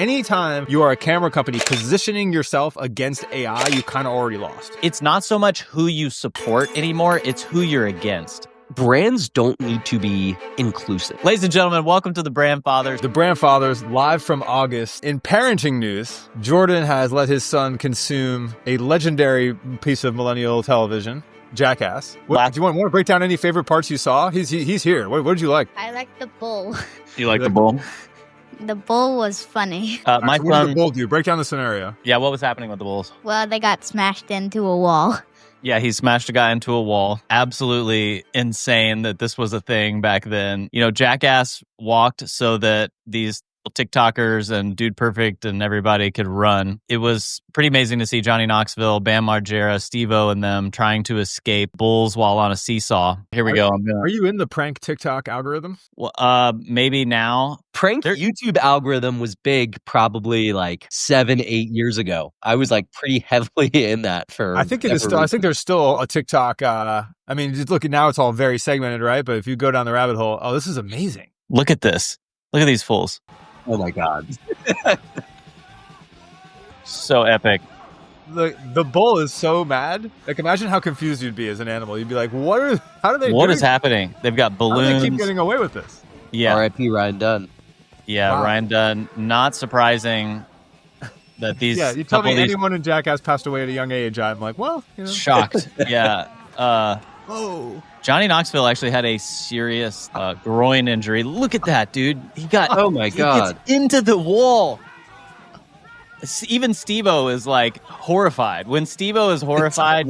anytime you are a camera company positioning yourself against AI, you kind of already lost. It's not so much who you support anymore, it's who you're against. Brands don't need to be inclusive. Ladies and gentlemen, welcome to the Brand Fathers. The Brand Fathers, live from August. In parenting news, Jordan has let his son consume a legendary piece of millennial television, Jackass. Do you want to break down any favorite parts you saw? He's here. What did you like? I like the bull. You like the bull? The bull was funny. My what son. did the bull do? Break down the scenario. Yeah, what was happening with the bulls? Well, they got smashed into a wall. Yeah, he smashed a guy into a wall. Absolutely insane that this was a thing back then. You know, Jackass walked so that these TikTokers and Dude Perfect and everybody could run. It was pretty amazing to see Johnny Knoxville, Bam Margera, Steve-O and them trying to escape bulls while on a seesaw. Here we go. Are you in the prank TikTok algorithm? Well, maybe now. Prank YouTube algorithm was big probably like 7-8 years ago. I was like pretty heavily in that for. I think it is still. I think there's still a TikTok. I mean, just look, now it's all very segmented, right? But if you go down the rabbit hole, this is amazing. Look at this. Look at these fools. Oh my God. So epic. The bull is so mad. Like, imagine how confused you'd be as an animal. You'd be like, how do they What is happening? They've got balloons. How do they keep getting away with this? Yeah. R.I.P. Ryan Dunn. Yeah, wow. Ryan Dunn. Not surprising that these... Yeah, you tell me anyone in Jackass passed away at a young age, I'm like, well, you know. Shocked. Yeah. Oh. Johnny Knoxville actually had a serious groin injury. Look at that, dude. He got... Oh, my God. He gets into the wall. Even Steve-O is, like, horrified. When Steve-O is horrified,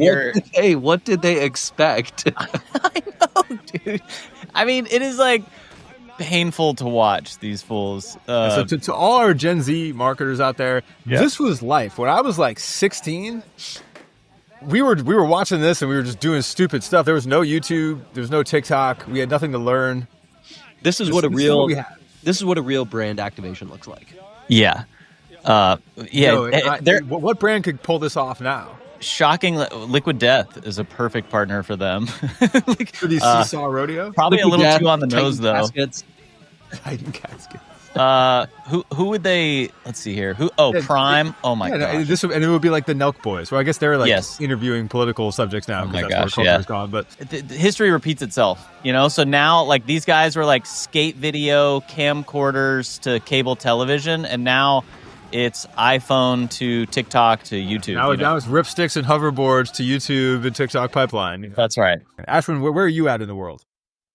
Hey, what did they expect? I know, dude. I mean, it is, like, painful to watch these fools. So to all our Gen Z marketers out there, This was life. When I was, like, 16... We were watching this and we were just doing stupid stuff. There was no YouTube. There was no TikTok. We had nothing to learn. This is what a real brand activation looks like. Yeah. What brand could pull this off now? Shocking. Liquid Death is a perfect partner for them. For these Seesaw Rodeo? Probably Liquid a little Death, too on the Titan nose, though. Caskets. Titan Caskets. Who would they? Let's see here. Prime. Oh my god! And it would be like the Nelk Boys. Well, I guess they're like interviewing political subjects now. Oh my that's gosh! where culture's gone. But the history repeats itself. You know. So now, like these guys were like skate video camcorders to cable television, and now it's iPhone to TikTok to YouTube. Now it's ripsticks and hoverboards to YouTube and TikTok pipeline. That's right. Ashwin, where are you at in the world?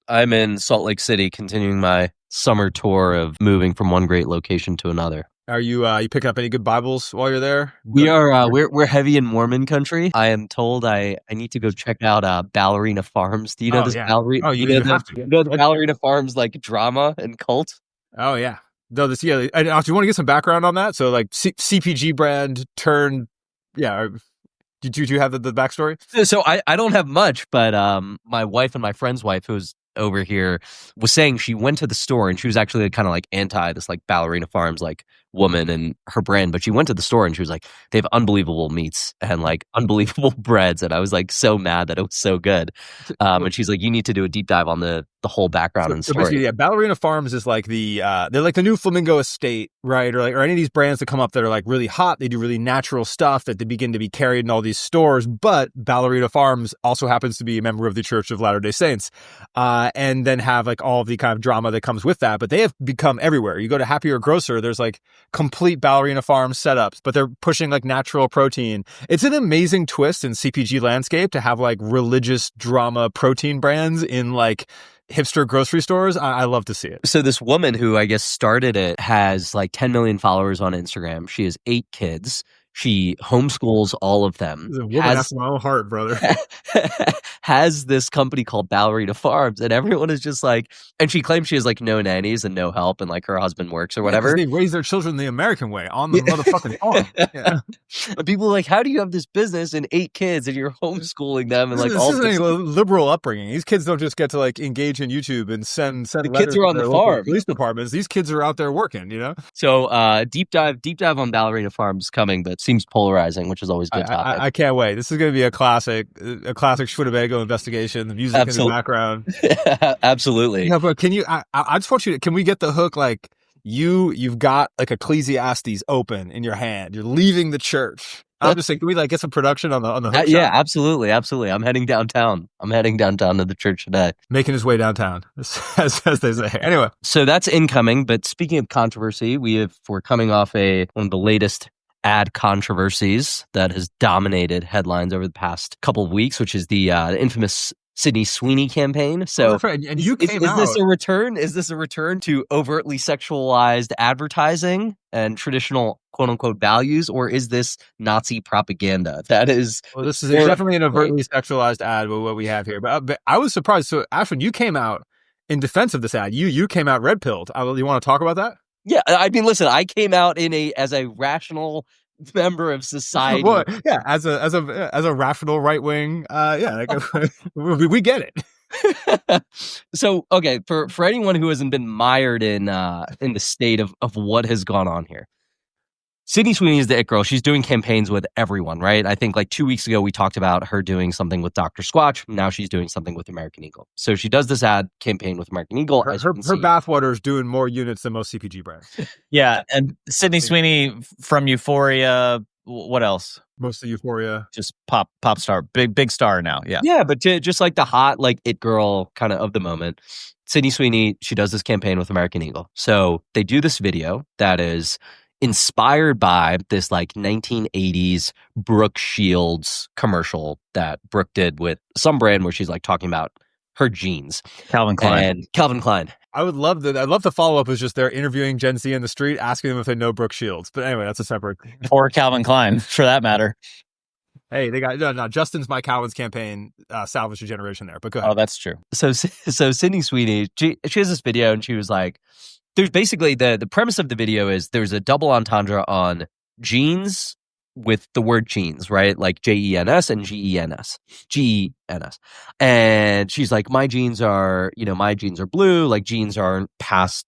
I'm in Salt Lake City, continuing my summer tour of moving from one great location to another. Are you picking up any good Bibles while you're there? We are. We're heavy in Mormon country. I am told I need to go check out Ballerina Farms. Do you know this ballerina? Oh, you have to. You know the Ballerina Farms like drama and cult? Oh yeah. No, do you want to get some background on that? So like CPG brand turned. Yeah. Did you have the backstory? So I don't have much, but my wife and my friend's wife, who's over here, was saying she went to the store and she was actually kind of like anti this like Ballerina Farms like woman and her brand, but she went to the store and she was like, they have unbelievable meats and like unbelievable breads, and I was like so mad that it was so good. And she's like, you need to do a deep dive on the whole background and story. Basically, Ballerina Farms is like they're like the new Flamingo Estate, right? Or any of these brands that come up that are like really hot. They do really natural stuff that they begin to be carried in all these stores. But Ballerina Farms also happens to be a member of the Church of Latter-day Saints, and then have like all of the kind of drama that comes with that. But they have become everywhere. You go to Happier Grocer, there's like complete Ballerina Farms setups, but they're pushing like natural protein. It's an amazing twist in CPG landscape to have like religious drama protein brands in like hipster grocery stores. I love to see it. So this woman who I guess started it has like 10 million followers on Instagram. She has 8 kids. She homeschools all of them. There's a woman after my own heart, brother. Has this company called Ballerina Farms, and everyone is just like, and she claims she has like no nannies and no help, and like her husband works or whatever. They raise their children the American way on the motherfucking farm. Yeah. And people are like, how do you have this business and 8 kids and you're homeschooling them and like this all isn't a liberal upbringing. These kids don't just get to like engage in YouTube and send the kids are on the farm. Police departments. These kids are out there working, you know? So deep dive on Ballerina Farms coming, but seems polarizing, which is always a good topic. I can't wait. This is going to be a classic Schwinnebago investigation. The music in the background. Absolutely. Yeah, but can you? I just want you to. Can we get the hook? Like you've got like Ecclesiastes open in your hand. You're leaving the church. I'm just saying, can we like get some production on the hook Yeah, shot? absolutely. I'm heading downtown. I'm heading downtown to the church today. Making his way downtown, as they say. Anyway, so that's incoming. But speaking of controversy, we're coming off one of the latest ad controversies that has dominated headlines over the past couple of weeks, which is the infamous Sydney Sweeney campaign. So, that's right. And you came is out. this a return? Is this a return to overtly sexualized advertising and traditional "quote unquote" values, or is this Nazi propaganda? That is. Well, this is definitely an overtly sexualized ad with what we have here. But I was surprised. So, Ashwin, you came out in defense of this ad. You came out red pilled. You want to talk about that? Yeah, I mean, listen, I came out as a rational member of society. Well, yeah, as a rational right wing, we get it. So, okay, for anyone who hasn't been mired in the state of what has gone on here, Sydney Sweeney is the it girl. She's doing campaigns with everyone, right? I think like 2 weeks ago we talked about her doing something with Dr. Squatch. Now she's doing something with American Eagle. So she does this ad campaign with American Eagle. Her bathwater is doing more units than most CPG brands. Yeah, and Sydney Sweeney from Euphoria. What else? Most of Euphoria. Just pop star, big star now. Yeah, yeah, but just like the hot like it girl kind of the moment. Sydney Sweeney, she does this campaign with American Eagle. So they do this video that is inspired by this like 1980s Brooke Shields commercial that Brooke did with some brand where she's like talking about her jeans. Calvin Klein. I would love that. I'd love the follow up is just they're interviewing Gen Z in the street, asking them if they know Brooke Shields. But anyway, that's a separate. Or Calvin Klein, for that matter. Hey, they got no. Justin's My Calvin's campaign salvaged a generation there. But go ahead. Oh, that's true. So Sydney Sweeney, she has this video and she was like, there's basically the premise of the video is there's a double entendre on jeans with the word jeans, right? Like JENS and GENS. GENS. And she's like, my jeans are blue. Like jeans are passed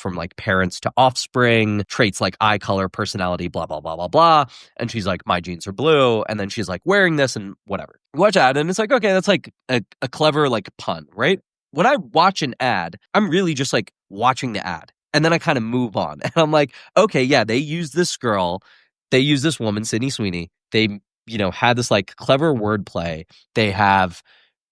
from like parents to offspring, traits like eye color, personality, blah, blah, blah, blah, blah. And she's like, my jeans are blue. And then she's like wearing this and whatever. You watch that and it's like, okay, that's like a clever like pun, right? When I watch an ad, I'm really just like watching the ad. And then I kind of move on. And I'm like, okay, yeah, they use this girl. They use this woman, Sydney Sweeney. They, had this like clever wordplay. They have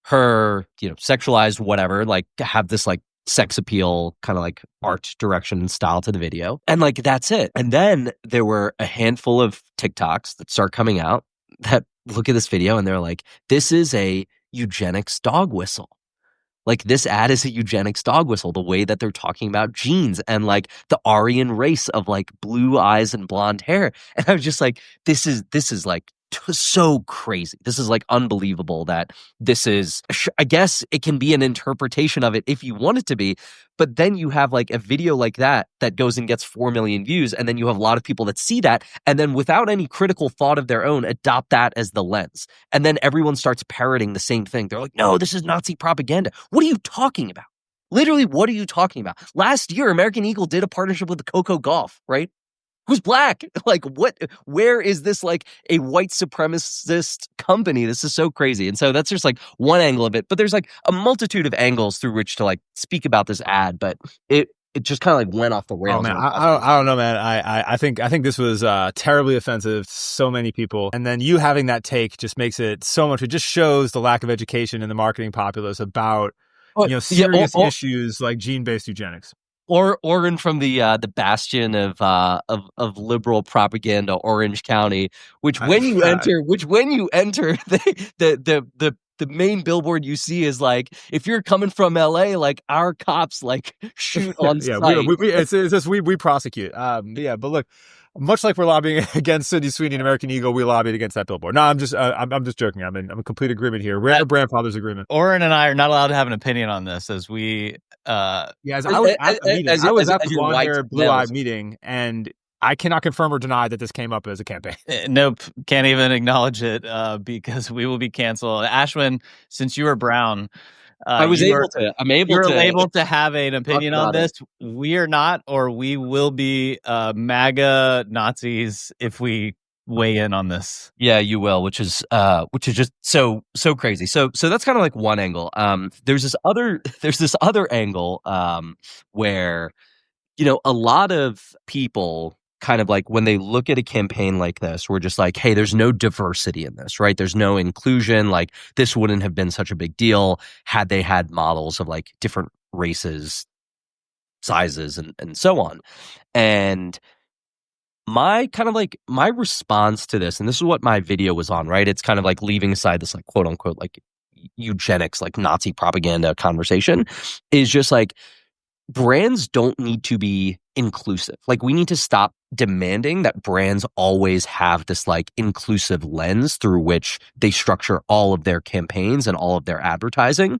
her, sexualized whatever, like have this like sex appeal kind of like art direction and style to the video. And like, that's it. And then there were a handful of TikToks that start coming out that look at this video and they're like, this is a eugenics dog whistle. Like this ad is a eugenics dog whistle, the way that they're talking about jeans and like the Aryan race of like blue eyes and blonde hair. And I was just like, this is like so crazy. This is like unbelievable that this is, I guess it can be an interpretation of it if you want it to be, but then you have like a video like that goes and gets 4 million views. And then you have a lot of people that see that and then without any critical thought of their own, adopt that as the lens. And then everyone starts parroting the same thing. They're like, no, this is Nazi propaganda. What are you talking about? Literally, what are you talking about? Last year, American Eagle did a partnership with the Coco Golf, right? Who's black? Like, what? Where is this like a white supremacist company? This is so crazy. And so that's just like one angle of it. But there's like a multitude of angles through which to like speak about this ad. But it just kind of like went off the rails. Oh man, I don't know, man. I think this was terribly offensive to so many people. And then you having that take just makes it so much. It just shows the lack of education in the marketing populace about serious issues like gene-based eugenics. Oregon from the bastion of liberal propaganda, Orange County, which when you enter the main billboard you see is like, if you're coming from LA, like our cops like shoot on sight. We prosecute. But look, much like we're lobbying against Sydney Sweeney and American Eagle, we lobbied against that billboard. No, I'm just joking. I'm in complete agreement here. We're in a grandfather's agreement. Oren and I are not allowed to have an opinion on this as we. I was at the meeting. I was at the blonde-haired, blue-eyed meeting, and I cannot confirm or deny that this came up as a campaign. Nope, can't even acknowledge it because we will be canceled. Ashwin, since you are brown. I'm able to have an opinion on this. We are not, or we will be MAGA Nazis if we weigh in on this. Yeah, you will, which is just so crazy. So that's kind of like one angle. There's this other angle where a lot of people kind of like when they look at a campaign like this, we're just like, hey, there's no diversity in this, right? There's no inclusion. Like this wouldn't have been such a big deal had they had models of like different races, sizes, and so on. And my response to this, and this is what my video was on, right? It's kind of like leaving aside this like quote unquote like eugenics, like Nazi propaganda conversation, is just like brands don't need to be inclusive. Like we need to stop demanding that brands always have this like inclusive lens through which they structure all of their campaigns and all of their advertising.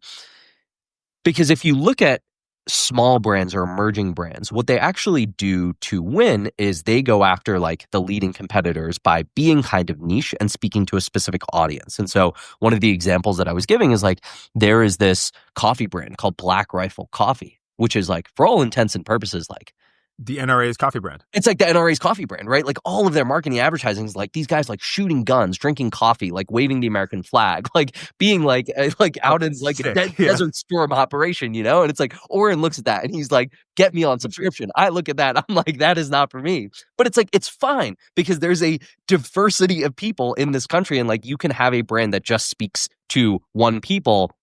Because if you look at small brands or emerging brands, what they actually do to win is they go after like the leading competitors by being kind of niche and speaking to a specific audience. And so one of the examples that I was giving is like there is this coffee brand called Black Rifle Coffee, which is like for all intents and purposes like the NRA's coffee brand. It's like the NRA's coffee brand, right? Like all of their marketing advertising is like these guys like shooting guns, drinking coffee, like waving the American flag, like being like out in like a desert storm operation, And it's like Oren looks at that and he's like, get me on subscription. I look at that. I'm like, that is not for me. But it's like, it's fine because there's a diversity of people in this country. And like you can have a brand that just speaks to one people.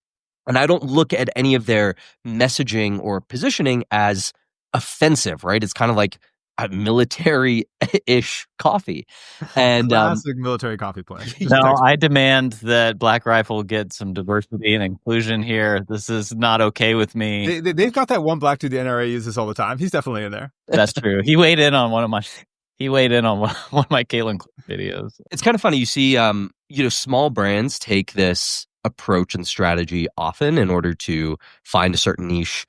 And I don't look at any of their messaging or positioning as offensive, right? It's kind of like a military-ish coffee. And classic military coffee play. No, I demand that Black Rifle get some diversity and inclusion here. This is not okay with me. They've got that one black dude the NRA uses all the time. He's definitely in there. That's true. He weighed in on one of my Caitlin videos. It's kind of funny. You see, small brands take this approach and strategy often in order to find a certain niche,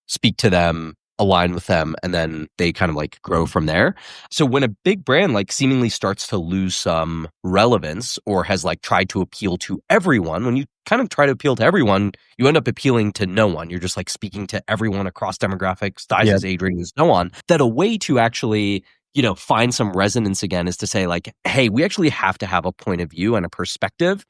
speak to them, align with them, and then they kind of like grow from there. So when a big brand like seemingly starts to lose some relevance or has like tried to appeal to everyone, when you kind of try to appeal to everyone, you end up appealing to no one. You're just like speaking to everyone across demographics, sizes, age ranges, so on. That a way to actually, find some resonance again is to say like, hey, we actually have to have a point of view and a perspective.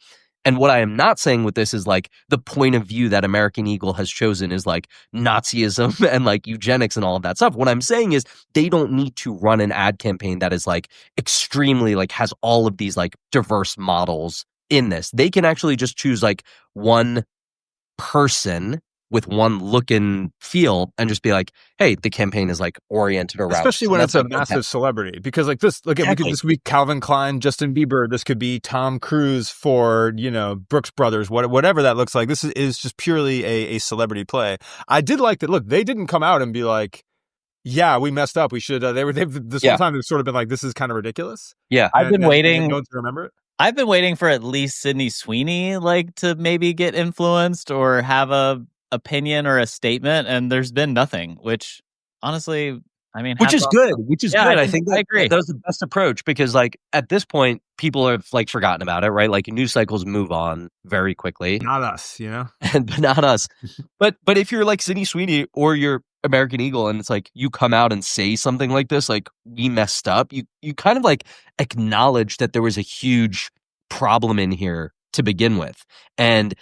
And what I am not saying with this is like the point of view that American Eagle has chosen is like Nazism and like eugenics and all of that stuff. What I'm saying is they don't need to run an ad campaign that is like extremely like has all of these like diverse models in this. They can actually just choose like one person with one look and feel and just be like, hey, the campaign is like oriented around. Especially when it's a massive celebrity. Because like this, look, this could be Calvin Klein, Justin Bieber. This could be Tom Cruise, Ford, Brooks Brothers, whatever that looks like. This is just purely a celebrity play. I did like that. Look, they didn't come out and be like, yeah, we messed up. We should. This whole time they've sort of been like, this is kind of ridiculous. Yeah, I've been waiting. Don't remember it. I've been waiting for at least Sydney Sweeney like to maybe get influenced or have a opinion or a statement, and there's been nothing, which honestly, I mean, which is good. I think I agree. That was the best approach because like at this point, people have like forgotten about it, right? Like news cycles move on very quickly. Not us, but not us. But if you're like Sydney Sweeney or you're American Eagle and it's like you come out and say something like this, like we messed up, you kind of like acknowledge that there was a huge problem in here to begin with. And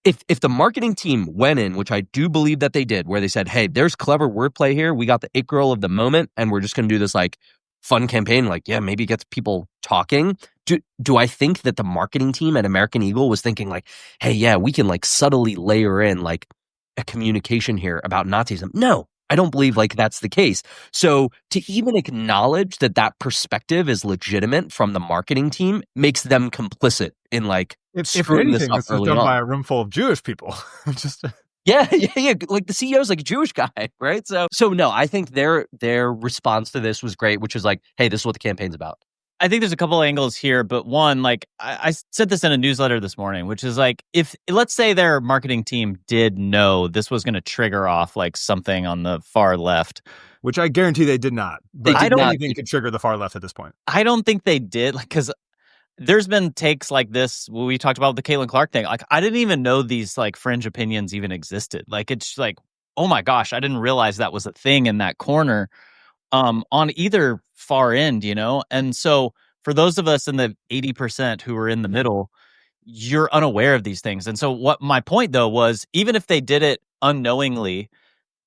if the marketing team went in, which I do believe that they did, where they said, hey, there's clever wordplay here. We got the it girl of the moment, and we're just going to do this like fun campaign. Like, yeah, maybe it gets people talking. Do I think that the marketing team at American Eagle was thinking like, hey, yeah, we can like subtly layer in like a communication here about Nazism? No, I don't believe like that's the case. So to even acknowledge that that perspective is legitimate from the marketing team makes them complicit in like if anything, this is done by a room full of Jewish people. Yeah. Like the CEO's like a Jewish guy, right? So no, I think their response to this was great, which is like, hey, this is what the campaign's about. I think there's a couple of angles here, but one, like I said this in a newsletter this morning, which is like, if let's say their marketing team did know this was going to trigger off like something on the far left, which I guarantee they did not. But I don't think could trigger the far left at this point. I don't think they did, like, because there's been takes like this we talked about the Caitlin Clark thing. Like, I didn't even know these like fringe opinions even existed. Like, it's like, oh my gosh, I didn't realize that was a thing in that corner. On either far end, And so for those of us in the 80% who are in the middle, you're unaware of these things. And so what my point though was, even if they did it unknowingly,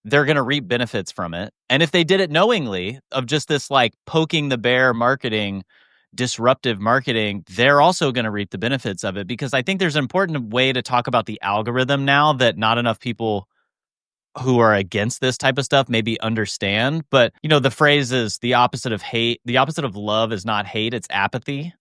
they're going to reap benefits from it. And if they did it knowingly, of just this like poking the bear marketing, disruptive marketing, they're also going to reap the benefits of it. Because I think there's an important way to talk about the algorithm now that not enough people who are against this type of stuff maybe understand. But, the phrase is the opposite of hate. The opposite of love is not hate, it's apathy.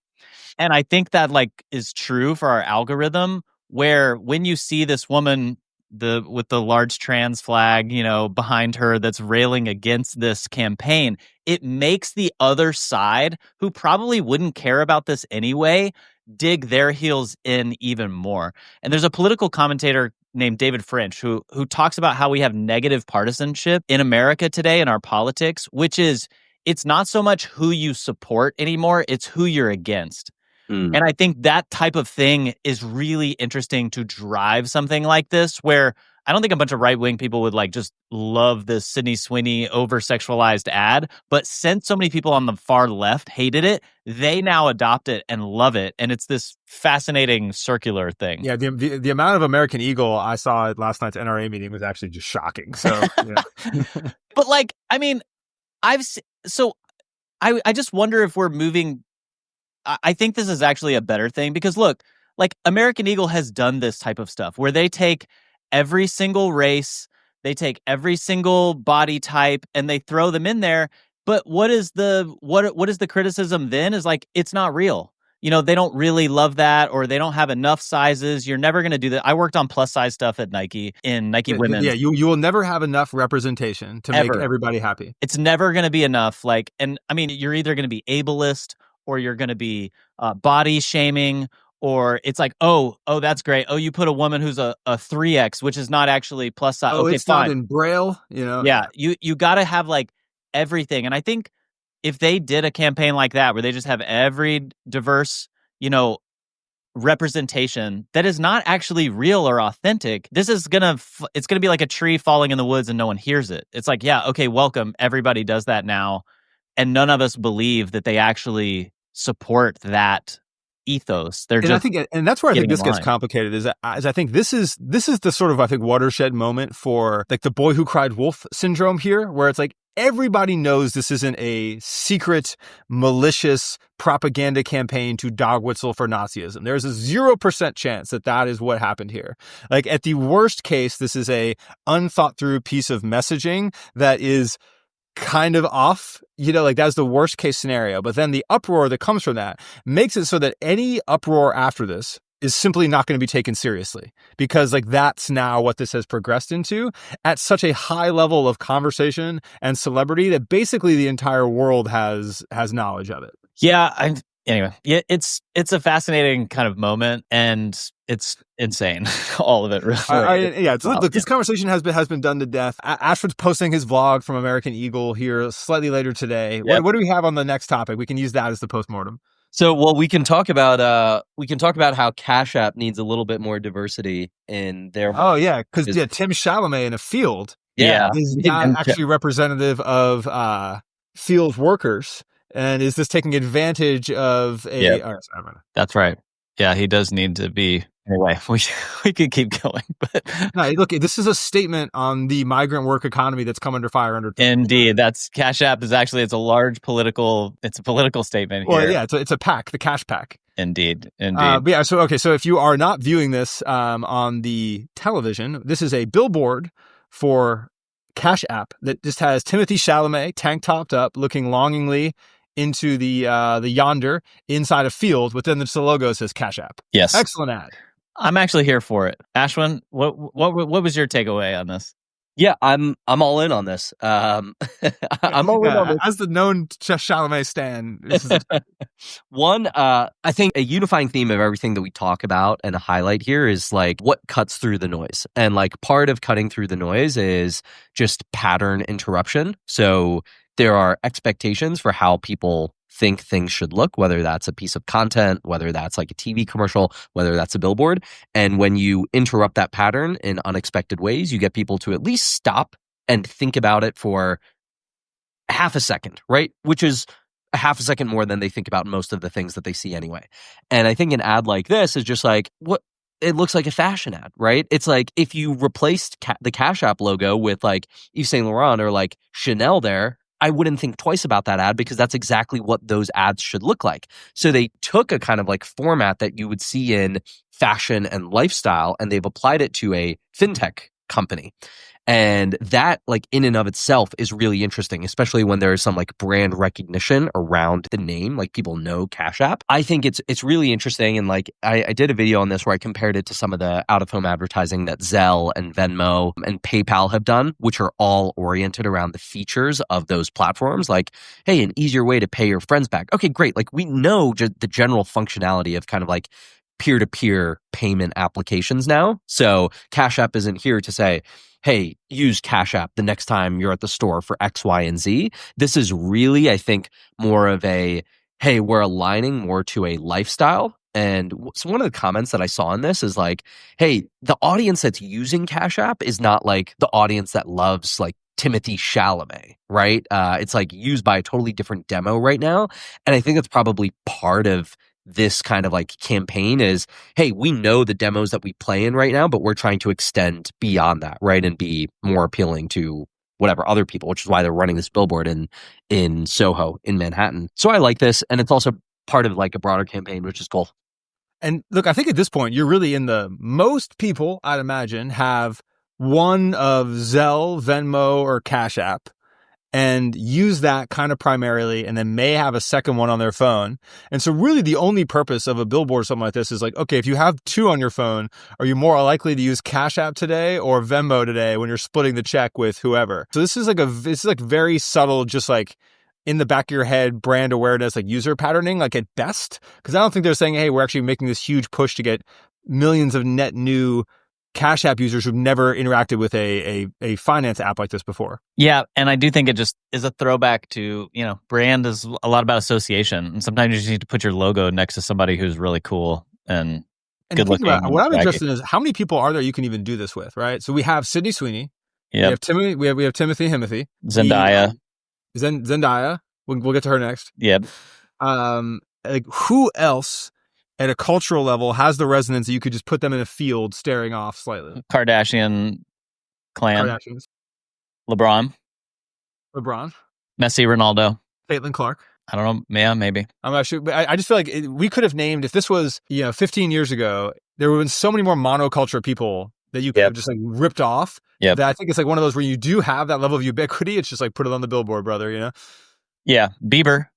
And I think that like is true for our algorithm, where when you see this woman with the large trans flag, behind her that's railing against this campaign, it makes the other side, who probably wouldn't care about this anyway, dig their heels in even more. And there's a political commentator named David French who talks about how we have negative partisanship in America today in our politics, which is, it's not so much who you support anymore, it's who you're against. And I think that type of thing is really interesting to drive something like this, where I don't think a bunch of right-wing people would like just love this Sydney Sweeney over-sexualized ad, but since so many people on the far left hated it, they now adopt it and love it. And it's this fascinating circular thing. Yeah, the amount of American Eagle I saw at last night's NRA meeting was actually just shocking. So, But like, I mean, I just wonder if we're moving. I think this is actually a better thing, because look, like American Eagle has done this type of stuff where they take every single race, they take every single body type, and they throw them in there. But what is the criticism then? Is like, it's not real. They don't really love that, or they don't have enough sizes. You're never going to do that. I worked on plus size stuff at Nike in Nike Women's. Yeah, you will never have enough representation to make everybody happy. It's never going to be enough. Like, and I mean, you're either going to be ableist, or you're going to be body shaming, or it's like, oh, that's great. Oh, you put a woman who's a 3X, which is not actually plus size. Oh, okay, it's fine. not in Braille, Yeah, you got to have like everything. And I think if they did a campaign like that, where they just have every diverse, representation that is not actually real or authentic, this is it's gonna be like a tree falling in the woods and no one hears it. It's like, yeah, okay, welcome. Everybody does that now. And none of us believe that they actually support that ethos. They're just, and that's where I think this gets line. complicated. Is I think this is the sort of, I think, watershed moment for like the boy who cried wolf syndrome here, where it's like everybody knows this isn't a secret, malicious propaganda campaign to dog whistle for Nazism. There's a 0% chance that is what happened here. Like at the worst case, this is a unthought through piece of messaging that is kind of off, like that's the worst case scenario. But then the uproar that comes from that makes it so that any uproar after this is simply not going to be taken seriously, because like that's now what this has progressed into at such a high level of conversation and celebrity that basically the entire world has knowledge of it. Yeah, anyway, yeah, it's a fascinating kind of moment, and it's insane, all of it. Really. Look, this conversation has been done to death. Ashford's posting his vlog from American Eagle here slightly later today. Yep. What do we have on the next topic? We can use that as the postmortem. So, well, we can talk about how Cash App needs a little bit more diversity in their. Oh yeah, because Tim Chalamet in a field, is not actually representative of field workers. And is this taking advantage of a... Yep. That's right. Yeah, he does need to be... Anyway, we could keep going. But no, look, this is a statement on the migrant work economy that's come under fire. Indeed. That's Cash App is actually, it's a political statement here. Well, yeah, it's a PAC, the Cash PAC. Indeed. So if you are not viewing this on the television, this is a billboard for Cash App that just has Timothee Chalamet tank topped up, looking longingly into the yonder inside a field. Within the logo says Cash App. Yes, excellent ad. I'm actually here for it. Ashwin, what was your takeaway on this? Yeah, I'm all in on this. I'm all in on this. As the known Chalamet stan. One, I think a unifying theme of everything that we talk about and highlight here is like what cuts through the noise. And like part of cutting through the noise is just pattern interruption. So there are expectations for how people think things should look, whether that's a piece of content, whether that's like a TV commercial, whether that's a billboard. And when you interrupt that pattern in unexpected ways, you get people to at least stop and think about it for half a second, right? Which is a half a second more than they think about most of the things that they see anyway. And I think an ad like this is just like, it looks like a fashion ad, right? It's like if you replaced the Cash App logo with like Yves Saint Laurent or like Chanel there, I wouldn't think twice about that ad because that's exactly what those ads should look like. So they took a kind of like format that you would see in fashion and lifestyle, and they've applied it to a fintech company. And that, like, in and of itself is really interesting, especially when there is some like brand recognition around the name, like people know Cash App. I think it's really interesting. And like I did a video on this where I compared it to some of the out-of-home advertising that Zelle and Venmo and PayPal have done, which are all oriented around the features of those platforms. Like, hey, an easier way to pay your friends back. Okay, great. Like we know the general functionality of kind of like peer-to-peer payment applications now. So Cash App isn't here to say, hey, use Cash App the next time you're at the store for X, Y, and Z. This is really, I think, more of a, hey, we're aligning more to a lifestyle. And so one of the comments that I saw in this is like, hey, the audience that's using Cash App is not like the audience that loves like Timothee Chalamet, right? It's like used by a totally different demo right now. And I think that's probably part of this kind of like campaign is, hey, we know the demos that we play in right now, but we're trying to extend beyond that, right? And be more appealing to whatever other people, which is why they're running this billboard in Soho in Manhattan. So I like this. And it's also part of like a broader campaign, which is cool. And look, I think at this point, you're really in the most people, I'd imagine, have one of Zelle, Venmo, or Cash App and use that kind of primarily, and then may have a second one on their phone. And so really the only purpose of a billboard or something like this is like, okay, if you have two on your phone, are you more likely to use Cash App today or Venmo today when you're splitting the check with whoever? So this is like very subtle, just like in the back of your head, brand awareness, like user patterning, like at best. Because I don't think they're saying, hey, we're actually making this huge push to get millions of net new Cash App users who've never interacted with a finance app like this before. Yeah, and I do think it just is a throwback to, brand is a lot about association. And sometimes you just need to put your logo next to somebody who's really cool and good looking. What I'm interested in is how many people are there you can even do this with, right? So we have Sydney Sweeney. Yeah. We have Timothy Himothy. Zendaya. Zendaya. We'll get to her next. Yep. Like who else at a cultural level has the resonance that you could just put them in a field staring off slightly? Kardashian clan. Kardashians. LeBron. Messi, Ronaldo. Caitlin Clark. I don't know. Yeah, maybe. I'm not sure. But I just feel like we could have named, if this was 15 years ago, there would have been so many more monoculture people that you could have just like ripped off. Yeah. That I think it's like one of those where you do have that level of ubiquity. It's just like put it on the billboard, brother. Yeah. Bieber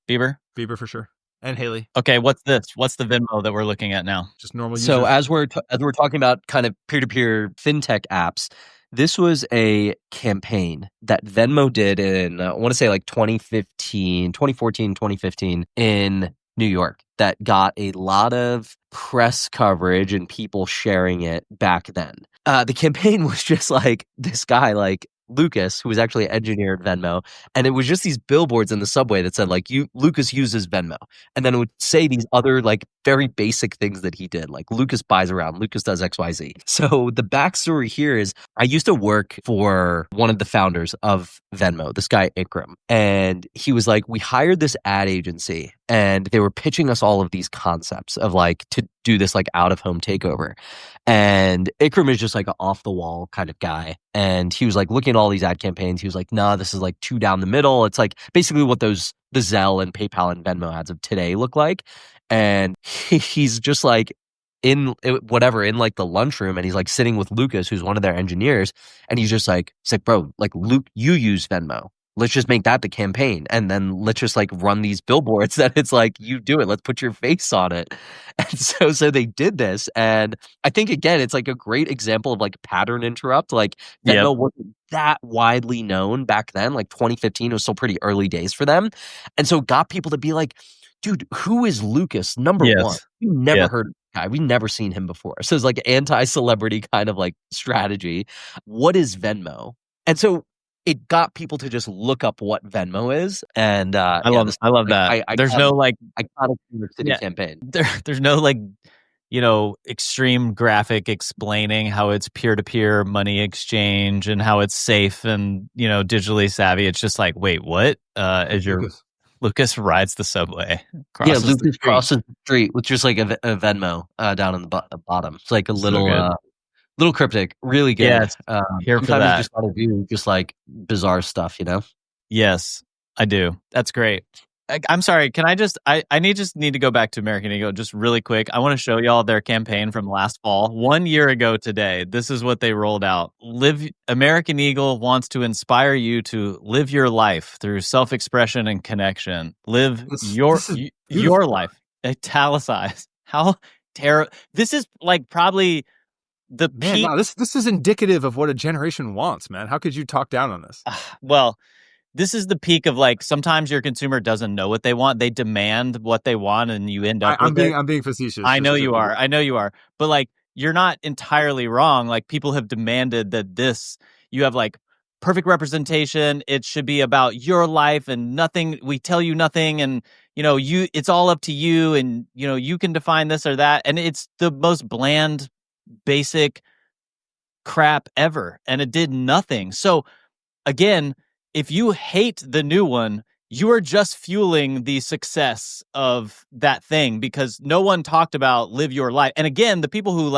for sure. And Haley. Okay, what's this? What's the Venmo that we're looking at now? Just normal users. So as we're talking about kind of peer-to-peer fintech apps, this was a campaign that Venmo did in, I want to say like 2014, 2015 in New York that got a lot of press coverage and people sharing it back then. The campaign was just like this guy, like Lucas, who was actually engineered Venmo, and it was just these billboards in the subway that said like, Lucas uses Venmo, and then it would say these other like very basic things that he did, like Lucas buys around, Lucas does XYZ. So the backstory here is I used to work for one of the founders of Venmo, this guy Ikram, and he was like, we hired this ad agency and they were pitching us all of these concepts of like to do this like out of home takeover. And Ikram is just like an off the wall kind of guy. And he was like looking at all these ad campaigns. He was like, nah, this is like too down the middle. It's like basically what the Zelle and PayPal and Venmo ads of today look like. And he's just like in like the lunchroom, and he's like sitting with Lucas, who's one of their engineers. And he's like, bro, like Luke, you use Venmo. Let's just make that the campaign. And then let's just like run these billboards that it's like, you do it. Let's put your face on it. And so they did this. And I think, again, it's like a great example of like pattern interrupt. Like Venmo wasn't that widely known back then. Like 2015 was still pretty early days for them. And so it got people to be like, dude, who is Lucas? Number one. We never heard of the guy. We've never seen him before. So it's like anti-celebrity kind of like strategy. What is Venmo? And so it got people to just look up what Venmo is, and I love that. There's no like iconic New York City campaign. There's no like extreme graphic explaining how it's peer-to-peer money exchange and how it's safe and digitally savvy. It's just like, wait, what? As your Lucas rides the subway. Yeah, Crosses the Lucas street. crosses the street with just like a Venmo down in the bottom. It's like a So good. little cryptic, really good. Yes, here for Sometimes you that. just want to do just like bizarre stuff, you know? Yes, I do. That's great. I'm sorry. Can I just? I need to go back to American Eagle just really quick. I want to show y'all their campaign from last fall. 1 year ago today, this is what they rolled out. American Eagle wants to inspire you to live your life through self-expression and connection. Live your life. Italicized. How terrible! This is like probably the Man, peak. no, this is indicative of what a generation wants, man. How could you talk down on this? Well, this is the peak of like sometimes your consumer doesn't know what they want. They demand what they want, and you end up. I'm being facetious. I know you are. I know you are. But like, you're not entirely wrong. Like, people have demanded that you have like perfect representation. It should be about your life and nothing. We tell you nothing, and it's all up to you, and you can define this or that. And it's the most bland, basic crap ever, and it did nothing. So again, if you hate the new one, you are just fueling the success of that thing, because no one talked about live your life. And again, the people who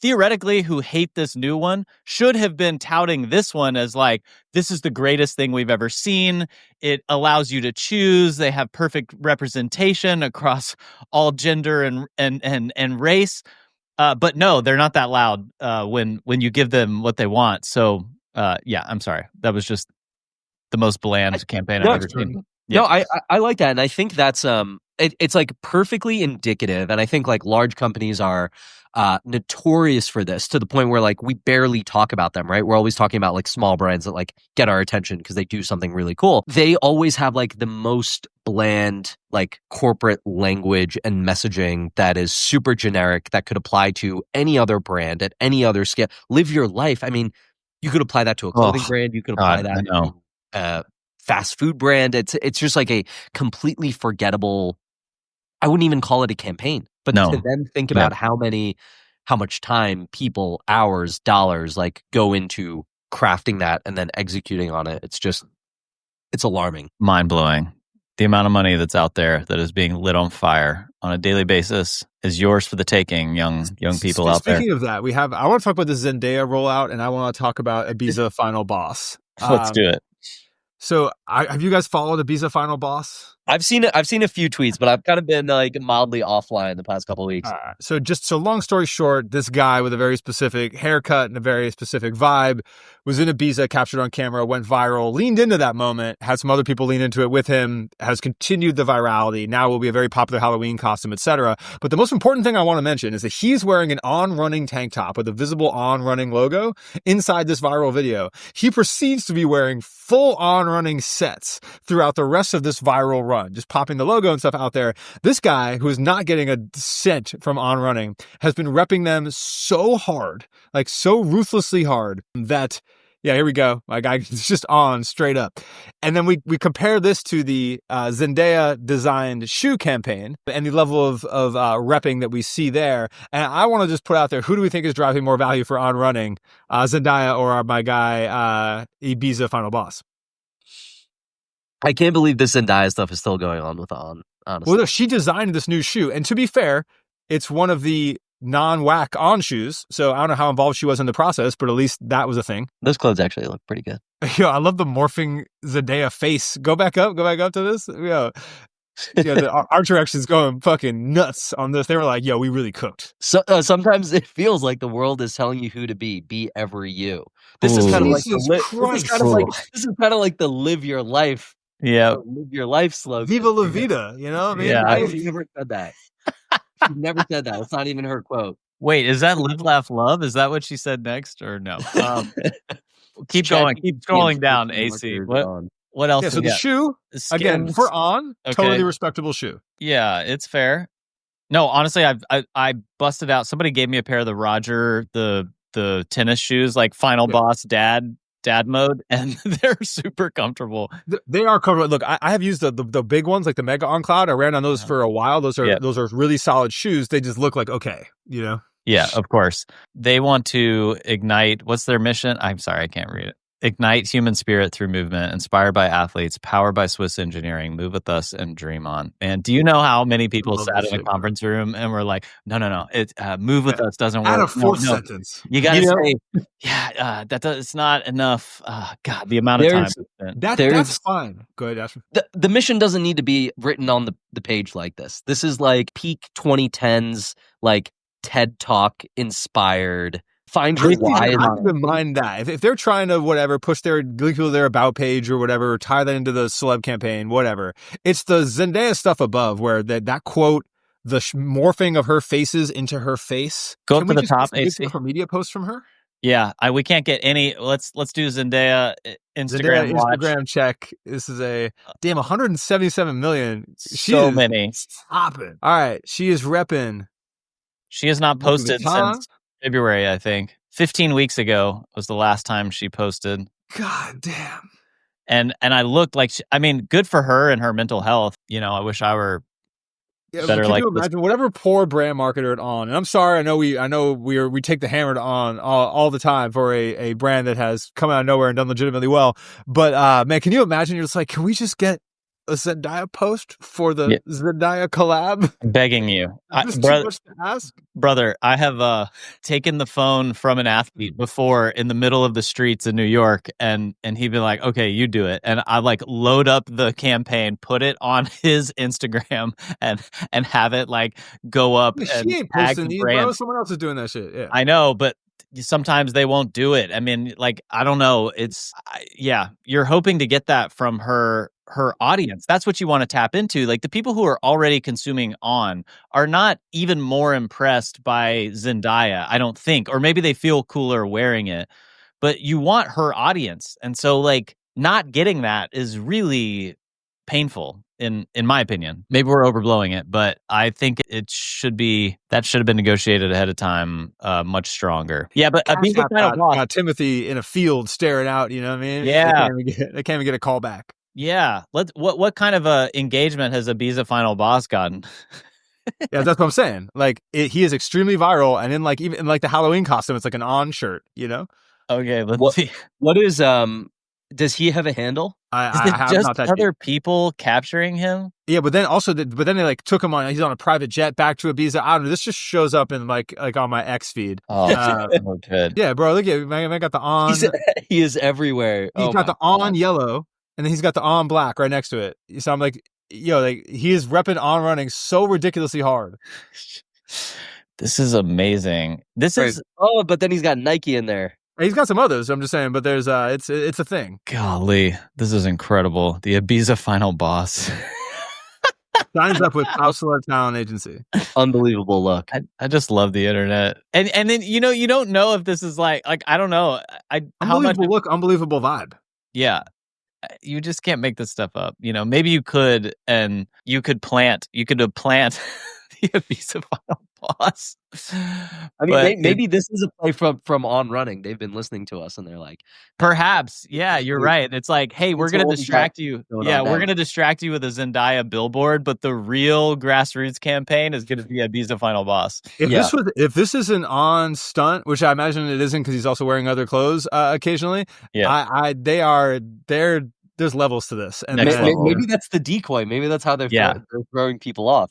theoretically who hate this new one should have been touting this one as like, this is the greatest thing we've ever seen. It allows you to choose. They have perfect representation across all gender and race. But no, they're not that loud when you give them what they want. So yeah, I'm sorry. That was just the most bland campaign I've ever seen. Yeah. No, I like that. And I think that's it's like perfectly indicative. And I think like large companies are notorious for this, to the point where like we barely talk about them, right? We're always talking about like small brands that like get our attention because they do something really cool. They always have like the most bland like corporate language and messaging that is super generic, that could apply to any other brand at any other scale. Live your life. I mean, you could apply that to a clothing brand. You could apply that to a fast food brand. It's just like a completely forgettable. I wouldn't even call it a campaign, but to then think about how much time, people, hours, dollars like go into crafting that and then executing on it. It's alarming. Mind blowing. The amount of money that's out there that is being lit on fire on a daily basis is yours for the taking, young people out there. Speaking of that, I want to talk about the Zendaya rollout, and I want to talk about Ibiza Final Boss. Let's do it. So, have you guys followed Ibiza Final Boss? I've seen a few tweets, but I've kind of been like mildly offline the past couple of weeks. So long story short, this guy with a very specific haircut and a very specific vibe was in Ibiza, captured on camera, went viral, leaned into that moment, had some other people lean into it with him, has continued the virality. Now will be a very popular Halloween costume, etc. But the most important thing I want to mention is that he's wearing an on-running tank top with a visible on-running logo inside this viral video. He proceeds to be wearing full on-running sets throughout the rest of this viral run, just popping the logo and stuff out there. This guy, who is not getting a cent from on running, has been repping them so hard, like so ruthlessly hard, that yeah, here we go. My guy is just on straight up. And then we compare this to the Zendaya designed shoe campaign and the level of repping that we see there. And I want to just put out there, who do we think is driving more value for on running, Zendaya or my guy Ibiza Final Boss? I can't believe this Zendaya stuff is still going on with On, honestly. Well, no, she designed this new shoe. And to be fair, it's one of the non-whack On shoes. So I don't know how involved she was in the process, but at least that was a thing. Those clothes actually look pretty good. Yo, I love the morphing Zendaya face. Go back up to this. Yo. Yeah, the art direction's going fucking nuts on this. They were like, yo, we really cooked. So sometimes it feels like the world is telling you who to be. Be ever you. This is kind of like this is kind of like the live your life. Yeah, live your life slogan. Viva la vida, you know what I mean? Yeah, she never said that. She never said that. It's not even her quote. Wait, is that live, laugh, love? Is that what she said next, or no? Keep going. Keep scrolling down, AC. What else? Yeah, so the shoe, again, for On, totally respectable shoe. Yeah, it's fair. No, honestly, I busted out. Somebody gave me a pair of the Roger, the tennis shoes, like Final Boss dad mode, and they're super comfortable. They are comfortable. Look, I have used the big ones, like the Mega On Cloud. I ran on those for a while. Those are really solid shoes. They just look like okay, you know. Yeah, of course. They want to ignite. What's their mission? I'm sorry, I can't read it. Ignite human spirit through movement, inspired by athletes, powered by Swiss engineering. Move with us and dream on. And do you know how many people Love sat this in a shit, bro. conference room and were like, no, it's move with us doesn't Add work. a fourth No. sentence. You got to You know- say, it's not enough. God, the amount of time There's- spent. That's fine. Go ahead, Ashton. the mission doesn't need to be written on the page like this. This is like peak 2010s, like TED Talk inspired. Find your why. I don't even mind that. If they're trying to whatever push their their about page or whatever, or tie that into the celeb campaign, whatever. It's the Zendaya stuff above where that quote, the morphing of her faces into her face. Go Can up to we the just top, get AC. a media post from her? Yeah, we can't get any. Let's do Zendaya Instagram watch. Instagram check. This is a damn 177 million. So many. Stop it. All right, she is repping. She has not posted Vuitton? since February, I think. 15 weeks ago was the last time she posted. God damn. And I looked like, good for her and her mental health. I wish I were better. Can like you imagine whatever poor brand marketer it on? And I'm sorry, I know we take the hammer on all the time for a brand that has come out of nowhere and done legitimately well. But man, can you imagine? You're just like, can we just get a Zendaya post for the Zendaya collab? I'm begging you. Too much to ask? Brother, I have taken the phone from an athlete before in the middle of the streets in New York, and he'd be like, okay, you do it. And I like load up the campaign, put it on his Instagram, and have it like go up. She and ain't tag posting the these, brand. bro. Someone else is doing that shit. Yeah. I know, but sometimes they won't do it. I don't know. You're hoping to get that from her audience. That's what you want to tap into. Like the people who are already consuming On are not even more impressed by Zendaya, I don't think, or maybe they feel cooler wearing it, but you want her audience. And so like not getting that is really painful in my opinion. Maybe we're overblowing it, but I think that should have been negotiated ahead of time, much stronger. Yeah, but Ibiza kind of got Timothy in a field staring out, you know what I mean? Yeah. They can't even get a call back. Yeah. What kind of engagement has Ibiza Final Boss gotten? Yeah, that's what I'm saying. Like he is extremely viral, and even in like the Halloween costume, it's like an On shirt, you know? Okay, let's see. What is does he have a handle? Is it just other people capturing him? Yeah, but then they like took him on. He's on a private jet back to Ibiza. I don't know. This just shows up in like on my X feed. Oh, good. Yeah, bro. Look at man got the On. He is everywhere. He's got the On yellow, and then he's got the On black right next to it. So I'm like, like he is repping On running so ridiculously hard. This is amazing. But then he's got Nike in there. He's got some others. I'm just saying, but there's it's a thing. Golly, this is incredible. The Ibiza Final Boss signs up with Household Talent Agency. Unbelievable look. I just love the internet, and then you don't know if this is like I don't know. Unbelievable look, unbelievable vibe. Yeah, you just can't make this stuff up. Maybe you could, and you could plant the Ibiza Final Boss. I mean, maybe this is a play from On Running. They've been listening to us, and they're like, perhaps, yeah, you're right. It's like, hey, we're gonna distract you. Yeah, we're gonna distract you with a Zendaya billboard, but the real grassroots campaign is gonna be Ibiza Final Boss. If this is an On stunt, which I imagine it isn't because he's also wearing other clothes occasionally. Yeah, there's levels to this, and maybe that's the decoy. Maybe that's how they're throwing people off.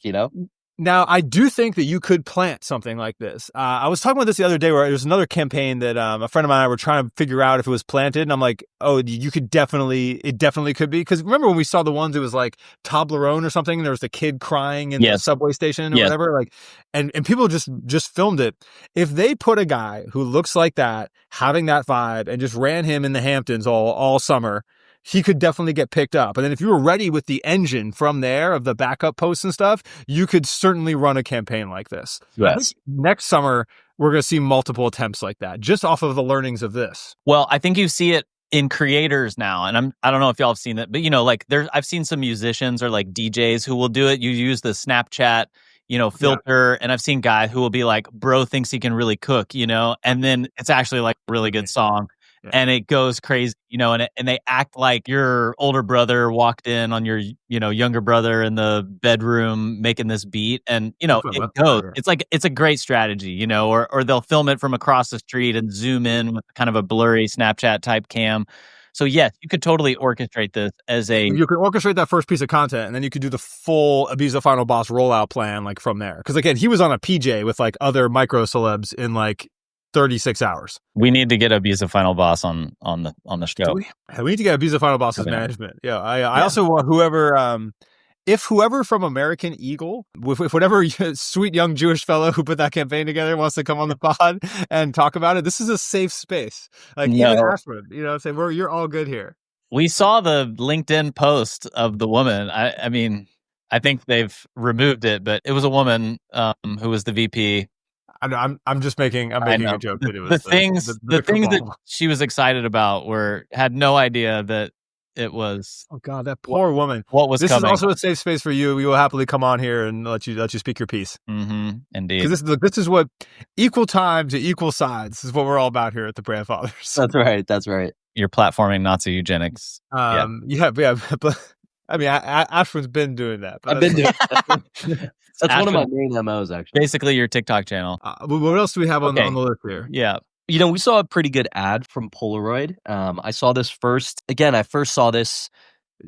Now, I do think that you could plant something like this. I was talking about this the other day where there was another campaign that a friend of mine and I were trying to figure out if it was planted. And I'm like, oh, it definitely could be. Because remember when we saw the ones, it was like Toblerone or something. And there was the kid crying in the subway station or whatever. Like, and people just filmed it. If they put a guy who looks like that, having that vibe, and just ran him in the Hamptons all summer, he could definitely get picked up. And then if you were ready with the engine from there of the backup posts and stuff, you could certainly run a campaign like this. Yes. Next summer, we're going to see multiple attempts like that, just off of the learnings of this. Well, I think you see it in creators now, and I don't know if y'all have seen it, but like I've seen some musicians or like DJs who will do it. You use the Snapchat filter, and I've seen guys who will be like, bro thinks he can really cook, and then it's actually like a really good song. and it goes crazy, and they act like your older brother walked in on your, younger brother in the bedroom making this beat. And, it goes, it's a great strategy, or they'll film it from across the street and zoom in with kind of a blurry Snapchat type cam. So yes, you could totally orchestrate this you can orchestrate that first piece of content, and then you could do the full Abuse the Final Boss rollout plan, like from there. Because again, he was on a PJ with like other micro celebs in like 36 hours. We need to get Abuse the Final Boss on the show. We need to get Abuse the Final Boss's management. Yeah, I also want whoever from American Eagle, if whatever sweet young Jewish fellow who put that campaign together wants to come on the pod and talk about it, this is a safe space. Like even Ashford, say you're all good here. We saw the LinkedIn post of the woman. I mean, I think they've removed it, but it was a woman who was the VP. I'm just making a joke. That it was the things that she was excited about had no idea that it was. Oh God, that poor woman. What was this coming. Is also a safe space for you. We will happily come on here and let you speak your piece. Mm-hmm. Indeed. Because this is what equal time to equal sides is what we're all about here at the Brand Fathers. That's right. You're platforming Nazi eugenics. Yeah. But, I mean, Ashwin's been doing that. I've been doing that. That's one of my main MOs, actually. Basically, your TikTok channel. What else do we have on the list here? Yeah. We saw a pretty good ad from Polaroid. I saw this first. Again, I first saw this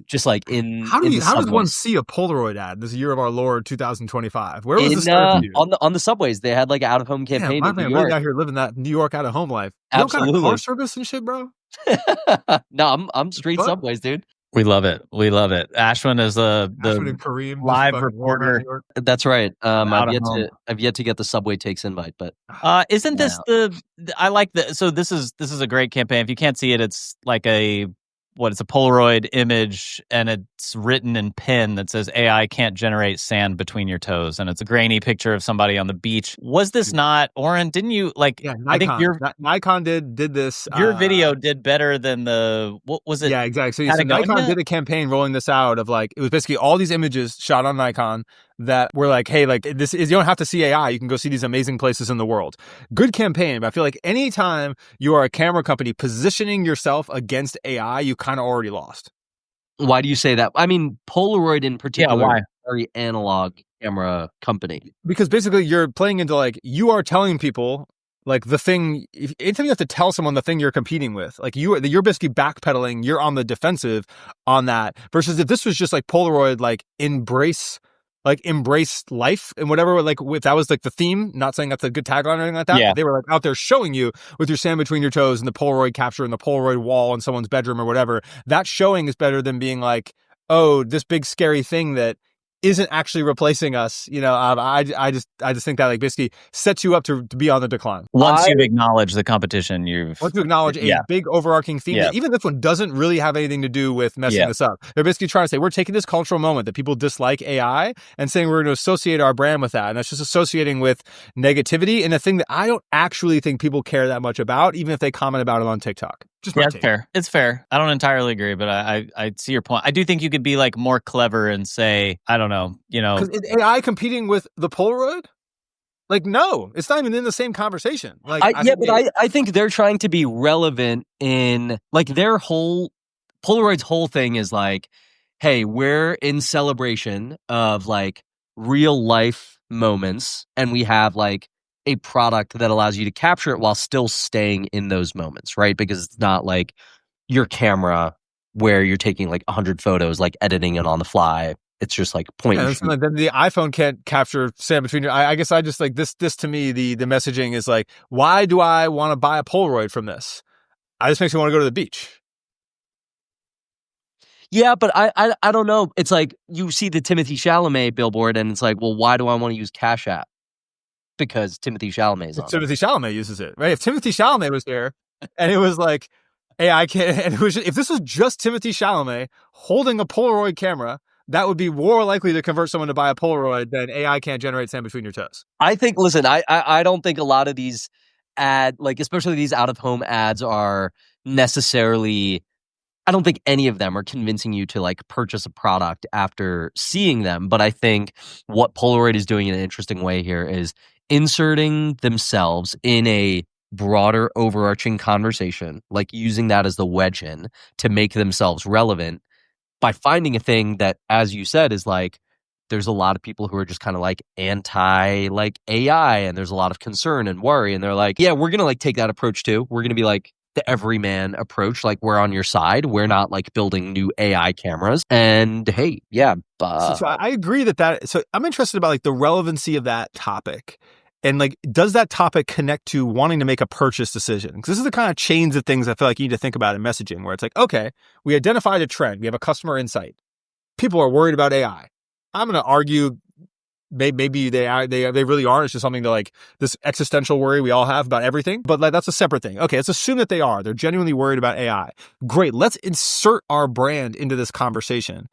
just like in. How does one see a Polaroid ad? This is year of our Lord 2025. Where was this on the subways? They had like an out-of-home campaign. My man, we out here living that New York out-of-home life. Absolutely. You don't got car service and shit, bro. No, I'm street subways, dude. We love it. Ashwin is the live reporter. That's right. I've yet to get the Subway Takes invite, but isn't this I like the so this is a great campaign. If you can't see it, it's like it's a Polaroid image, and it's written in pen that says AI can't generate sand between your toes, and it's a grainy picture of somebody on the beach. Was this not, Oren? Didn't you Nikon, I think Nikon did this. Your video did better than what was it? Yeah, exactly. So Nikon did a campaign rolling this out of it was basically all these images shot on Nikon that were like, hey, this is, you don't have to see AI. You can go see these amazing places in the world. Good campaign, but I feel like anytime you are a camera company positioning yourself against AI, you kind of already lost. Why do you say that? I mean, Polaroid in particular is a very analog camera company. Because basically you're playing into you are telling people the thing, anytime you have to tell someone the thing you're competing with, you're basically backpedaling, you're on the defensive on that, versus if this was just Polaroid, embrace life and whatever, if that was the theme, not saying that's a good tagline or anything like that, but they were out there showing you with your sand between your toes and the Polaroid capture and the Polaroid wall in someone's bedroom or whatever. That showing is better than being oh, this big scary thing that isn't actually replacing us. I just think that basically sets you up to be on the decline. Once you acknowledge the competition, once you acknowledge a big overarching theme, that even this one doesn't really have anything to do with messing this up. They're basically trying to say, we're taking this cultural moment that people dislike AI and saying we're going to associate our brand with that. And that's just associating with negativity and a thing that I don't actually think people care that much about, even if they comment about it on TikTok. It's fair. It's fair. I don't entirely agree, but I see your point. I do think you could be more clever and say, I don't know, Because is AI competing with the Polaroid? No, it's not even in the same conversation. I think they're trying to be relevant in Polaroid's whole thing is hey, we're in celebration of real life moments, and we have a product that allows you to capture it while still staying in those moments, right? Because it's not your camera where you're taking 100 photos, editing it on the fly. It's just point and shoot. Then the iPhone can't capture sand between your. I guess I just this to me, the messaging is why do I want to buy a Polaroid from this? I just makes me want to go to the beach. Yeah, but I don't know. It's you see the Timothee Chalamet billboard, and it's well, why do I want to use Cash App? Because Timothee Chalamet is on Timothee Chalamet uses it, right? If Timothee Chalamet was there and it was hey, I can't, and if this was just Timothee Chalamet holding a Polaroid camera, that would be more likely to convert someone to buy a Polaroid than AI can't generate sand between your toes. I think, listen, I don't think a lot of these especially these out-of-home ads are necessarily, I don't think any of them are convincing you to purchase a product after seeing them. But I think what Polaroid is doing in an interesting way here is inserting themselves in a broader overarching conversation, like using that as the wedge in to make themselves relevant by finding a thing that, as you said, is like, there's a lot of people who are just kind of like anti like AI, and there's a lot of concern and worry, and they're like, yeah, we're gonna like take that approach too. We're gonna be like the everyman approach, like we're on your side. We're not like building new AI cameras. And hey, yeah, So I agree that. So I'm interested about like the relevancy of that topic. And like, does that topic connect to wanting to make a purchase decision? Because this is the kind of chains of things I feel like you need to think about in messaging, where it's like, okay, we identified a trend. We have a customer insight. People are worried about AI. I'm going to argue maybe they really aren't. It's just something to like this existential worry we all have about everything. But like, that's a separate thing. Okay, let's assume that they are. They're genuinely worried about AI. Great. Let's insert our brand into this conversation.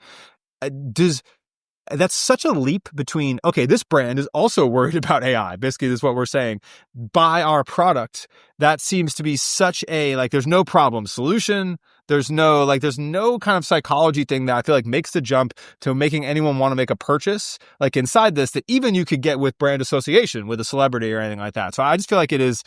That's such a leap between, okay, this brand is also worried about AI. Basically, this is what we're saying. Buy our product. That seems to be such a, like, there's no problem solution. There's no kind of psychology thing that I feel like makes the jump to making anyone want to make a purchase, like inside this, that even you could get with brand association with a celebrity or anything like that. So I just feel like it is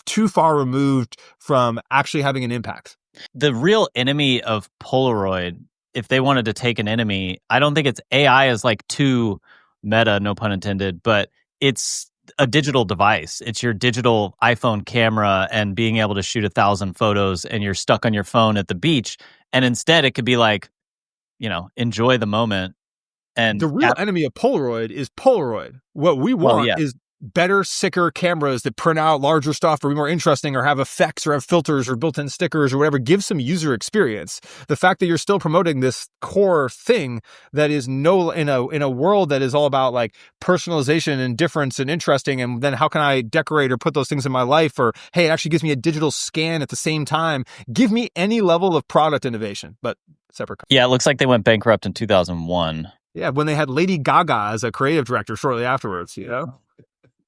too far removed from actually having an impact. The real enemy of Polaroid, if they wanted to take an enemy, I don't think it's AI as like too meta, no pun intended, but it's a digital device. It's your digital iPhone camera and being able to shoot 1,000 photos, and you're stuck on your phone at the beach. And instead it could be like, enjoy the moment. And the real enemy of Polaroid is Polaroid. What we want is better, sicker cameras that print out larger stuff or be more interesting or have effects or have filters or built-in stickers or whatever. Give some user experience. The fact that you're still promoting this core thing that is in a world that is all about like personalization and difference and interesting, and then how can I decorate or put those things in my life, or hey, it actually gives me a digital scan at the same time. Give me any level of product innovation, but separate. Yeah, it looks like they went bankrupt in 2001. Yeah, when they had Lady Gaga as a creative director shortly afterwards,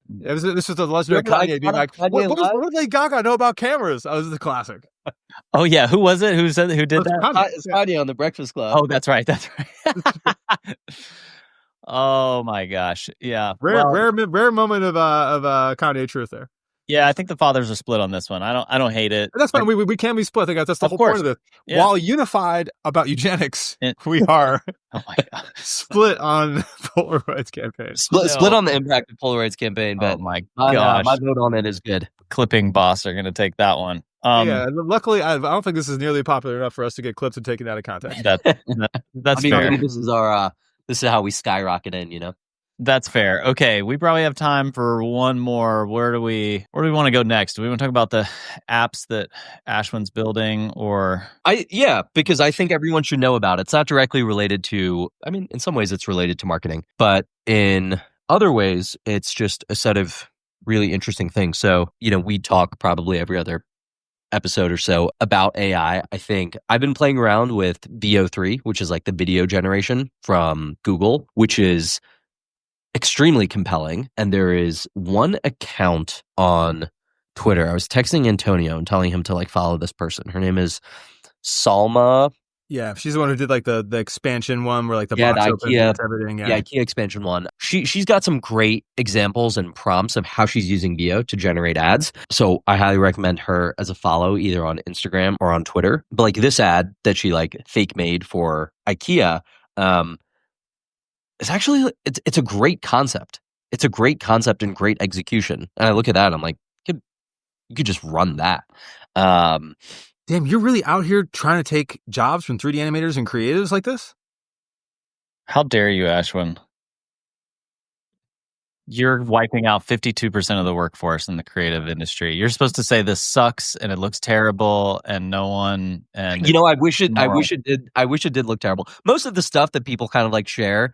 This was the legend of Kanye being like, what did Lady Gaga know about cameras? That was the classic. Oh, yeah. Who was it? Who did that? It's Kanye on the Breakfast Club. Oh, that's right. That's right. Oh, my gosh. Yeah. Rare moment of Kanye truth there. Yeah, I think the fathers are split on this one. I don't hate it. That's fine. We can be split. I think that's the whole point of this. Yeah. While unified about eugenics, we are split on Polaroid's campaign. Split on the impact of Polaroid's campaign. But my gosh, my vote on it is good. Clipping boss are going to take that one. Luckily, I don't think this is nearly popular enough for us to get clips and taken out of context. That's fair. Maybe this is how we skyrocket in. That's fair. Okay, we probably have time for one more. Where do we want to go next? Do we want to talk about the apps that Ashwin's building, or because I think everyone should know about it. It's not directly related to, in some ways it's related to marketing, but in other ways it's just a set of really interesting things. So, we talk probably every other episode or so about AI. I think I've been playing around with VO3, which is like the video generation from Google, which is extremely compelling. And there is one account on Twitter. I was texting Antonio and telling him to like follow this person. Her name is Salma. Yeah, she's the one who did like the expansion one where like the box opens and everything. Yeah, IKEA expansion one. She's got some great examples and prompts of how she's using VO to generate ads. So I highly recommend her as a follow either on Instagram or on Twitter. But like this ad that she like fake made for IKEA, it's actually it's a great concept. It's a great concept and great execution. And I look at that, I'm like, you could just run that. Damn, you're really out here trying to take jobs from 3D animators and creatives like this? How dare you, Ashwin? You're wiping out 52% of the workforce in the creative industry. You're supposed to say this sucks and it looks terrible and no one. And I wish it did look terrible. Most of the stuff that people kind of like share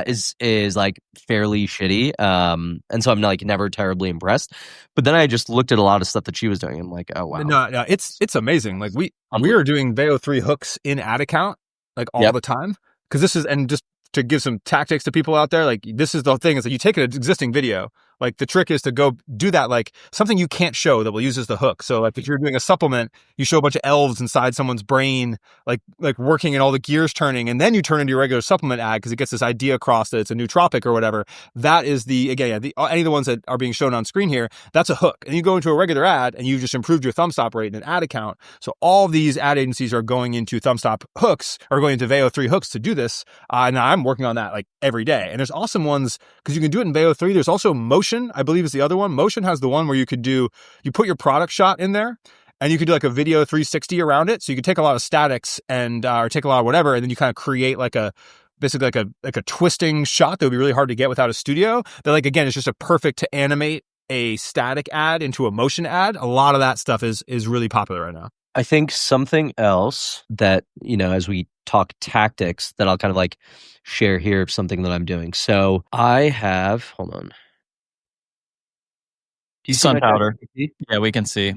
is like fairly shitty, and so I'm like never terribly impressed. But then I just looked at a lot of stuff that she was doing. I'm like, oh wow, no, it's amazing. Like we are doing VO3 hooks in ad account like all the time, because this is, and just to give some tactics to people out there, like this is the thing, is that you take an existing video, Like the trick is to go do that, like something you can't show that we'll use as the hook. So like if you're doing a supplement, you show a bunch of elves inside someone's brain, like working and all the gears turning, and then you turn into your regular supplement ad because it gets this idea across that it's a nootropic or whatever. That is any of the ones that are being shown on screen here, that's a hook. And you go into a regular ad and you've just improved your thumbstop rate in an ad account. So all these ad agencies are going into thumbstop hooks or going into VEO3 hooks to do this. And I'm working on that like every day. And there's awesome ones because you can do it in VEO3. There's also Motion, I believe is the other one. Motion has the one where you put your product shot in there and you could do like a video 360 around it. So you could take a lot of statics and, or take a lot of whatever. And then you kind of create basically like a twisting shot that would be really hard to get without a studio. That like, again, it's just a perfect to animate a static ad into a motion ad. A lot of that stuff is really popular right now. I think something else that, as we talk tactics that I'll kind of like share here of something that I'm doing. So I have, hold on. Sun powder. Yeah, we can see.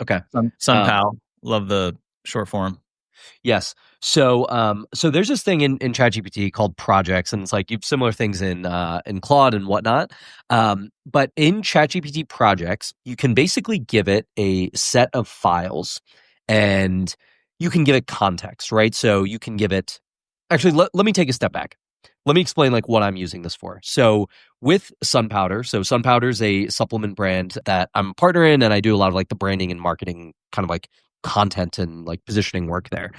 Okay. Sun Pal. Love the short form. Yes. So there's this thing in ChatGPT called projects, and it's like you have similar things in Claude and whatnot. But in ChatGPT projects, you can basically give it a set of files, and you can give it context, right? So you can give it. Actually, let me take a step back. Let me explain like what I'm using this for. So with Sun Powder, so Sun Powder is a supplement brand that I'm a partner in, and I do a lot of like the branding and marketing kind of like content and like positioning work there.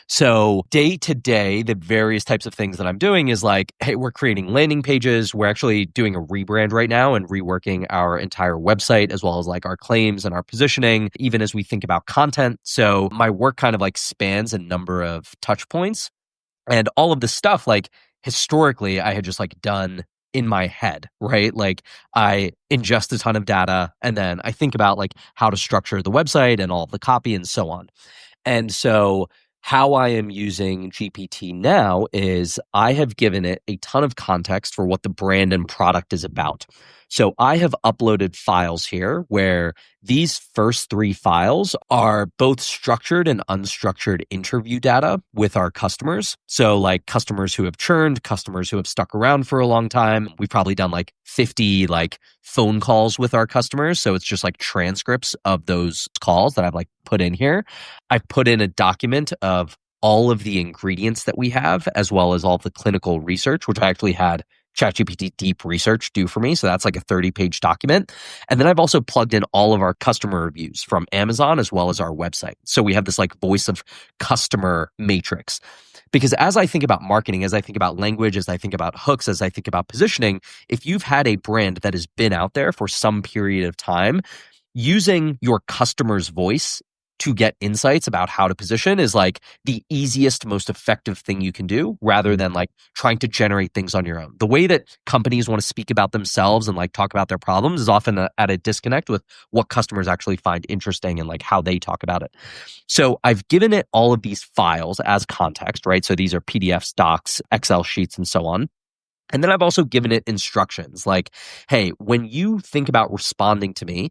So day to day, the various types of things that I'm doing is like, hey, we're creating landing pages. We're actually doing a rebrand right now and reworking our entire website as well as like our claims and our positioning, even as we think about content. So my work kind of like spans a number of touch points, and all of this stuff, like historically, I had just like done in my head, right? Like I ingest a ton of data and then I think about like how to structure the website and all of the copy and so on. And so how I am using GPT now is I have given it a ton of context for what the brand and product is about. So I have uploaded files here where these first 3 files are both structured and unstructured interview data with our customers. So like customers who have churned, customers who have stuck around for a long time. We've probably done like 50 like phone calls with our customers. So it's just like transcripts of those calls that I've like put in here. I've put in a document of all of the ingredients that we have, as well as all of the clinical research, which I actually had ChatGPT Deep Research do for me. So that's like a 30-page document. And then I've also plugged in all of our customer reviews from Amazon as well as our website. So we have this like voice of customer matrix. Because as I think about marketing, as I think about language, as I think about hooks, as I think about positioning, if you've had a brand that has been out there for some period of time, using your customer's voice to get insights about how to position is like the easiest, most effective thing you can do rather than like trying to generate things on your own. The way that companies want to speak about themselves and like talk about their problems is often at a disconnect with what customers actually find interesting and like how they talk about it. So I've given it all of these files as context, right? So these are PDFs, docs, Excel sheets, and so on. And then I've also given it instructions like, hey, when you think about responding to me,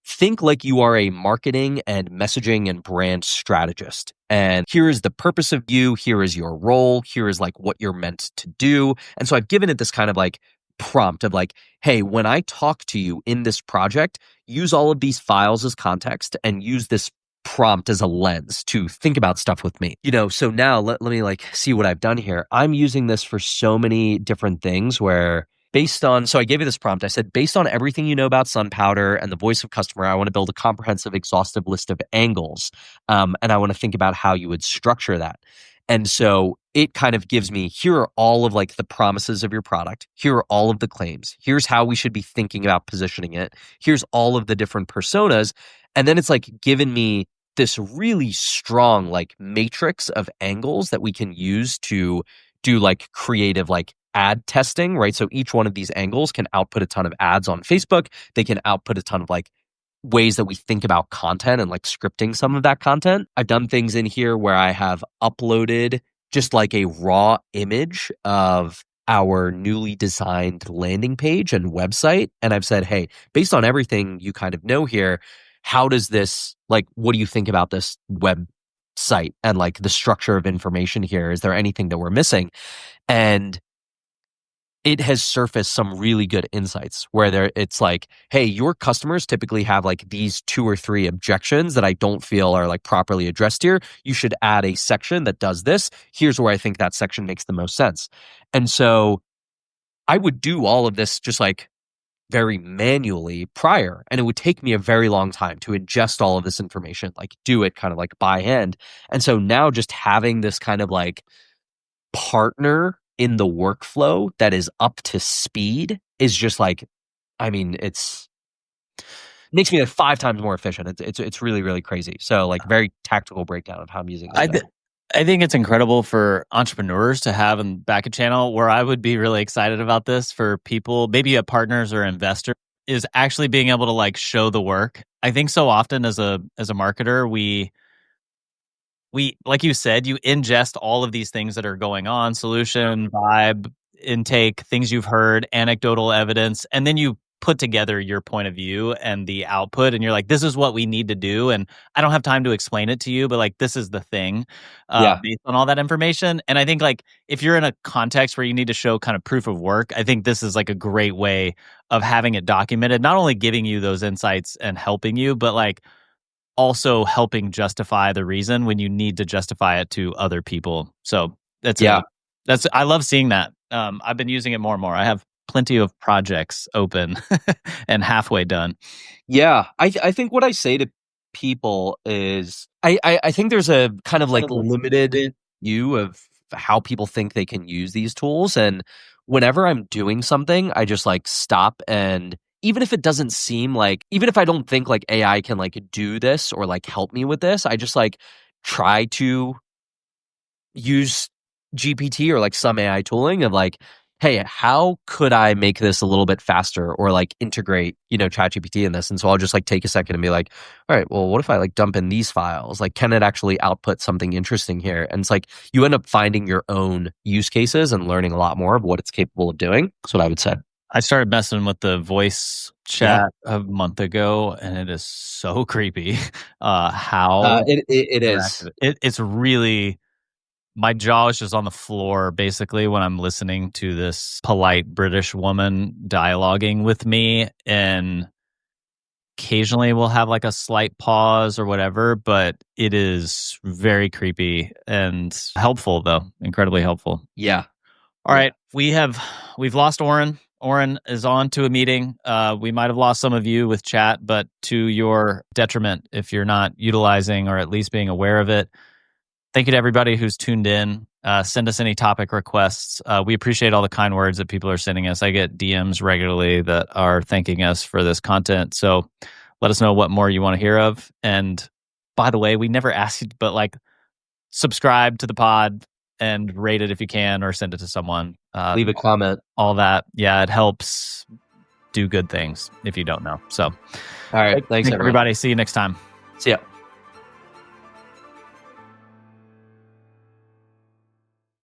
think like you are a marketing and messaging and brand strategist. And here is the purpose of you. Here is your role. Here is like what you're meant to do. And so I've given it this kind of like prompt of like, hey, when I talk to you in this project, use all of these files as context and use this prompt as a lens to think about stuff with me. So now let me like see what I've done here. I'm using this for so many different things where so I gave you this prompt. I said, based on everything you know about Sun Powder and the voice of customer, I want to build a comprehensive, exhaustive list of angles. And I want to think about how you would structure that. And so it kind of gives me, here are all of like the promises of your product. Here are all of the claims. Here's how we should be thinking about positioning it. Here's all of the different personas. And then it's like given me this really strong like matrix of angles that we can use to do like creative like ad testing, right? So each one of these angles can output a ton of ads on Facebook. They can output a ton of like ways that we think about content and like scripting some of that content. I've done things in here where I have uploaded just like a raw image of our newly designed landing page and website. And I've said, hey, based on everything you kind of know here, how does this, like, what do you think about this website and like the structure of information here? Is there anything that we're missing? And it has surfaced some really good insights where it's like, hey, your customers typically have like these 2 or 3 objections that I don't feel are like properly addressed here. You should add a section that does this. Here's where I think that section makes the most sense. And so I would do all of this just like very manually prior, and it would take me a very long time to ingest all of this information, like do it kind of like by hand. And so now just having this kind of like partner in the workflow that is up to speed is just like, I mean, it makes me like 5 times more efficient. It's really, really crazy. So like very tactical breakdown of how I'm using this. I think it's incredible for entrepreneurs to have in back a channel. Where I would be really excited about this for people, maybe a partners or investor, is actually being able to like show the work. I think so often as a marketer, we like you said, you ingest all of these things that are going on, solution, vibe, intake, things you've heard, anecdotal evidence, and then you put together your point of view and the output, and you're like, this is what we need to do, and I don't have time to explain it to you, but like this is the thing based on all that information. And I think like if you're in a context where you need to show kind of proof of work, I think this is like a great way of having it documented, not only giving you those insights and helping you, but like also helping justify the reason when you need to justify it to other people. So I love seeing that. I've been using it more and more. I have plenty of projects open and halfway done. Yeah, I think what I say to people is I think there's a kind of like limited view of how people think they can use these tools, and whenever I'm doing something, I just like stop, and even if it doesn't seem like, even if I don't think like AI can like do this or like help me with this, I just like try to use GPT or like some AI tooling of like, hey, how could I make this a little bit faster or like integrate, ChatGPT in this? And so I'll just like take a second and be like, all right, well, what if I like dump in these files? Like, can it actually output something interesting here? And it's like you end up finding your own use cases and learning a lot more of what it's capable of doing. That's what I would say. I started messing with the voice chat a month ago, and it is so creepy. How it is. It's really, my jaw is just on the floor basically when I'm listening to this polite British woman dialoguing with me, and occasionally we'll have like a slight pause or whatever, but it is very creepy and helpful though, incredibly helpful. Yeah. All right, we've lost Oren. Oren is on to a meeting. We might have lost some of you with chat, but to your detriment if you're not utilizing or at least being aware of it. Thank you to everybody who's tuned in. Send us any topic requests. We appreciate all the kind words that people are sending us. I get DMs regularly that are thanking us for this content. So let us know what more you want to hear of. And by the way, we never asked you, but like subscribe to the pod and rate it if you can, or send it to someone. Leave a comment. All that. Yeah, it helps do good things if you don't know. So, all right. Thanks, everybody. See you next time. See ya.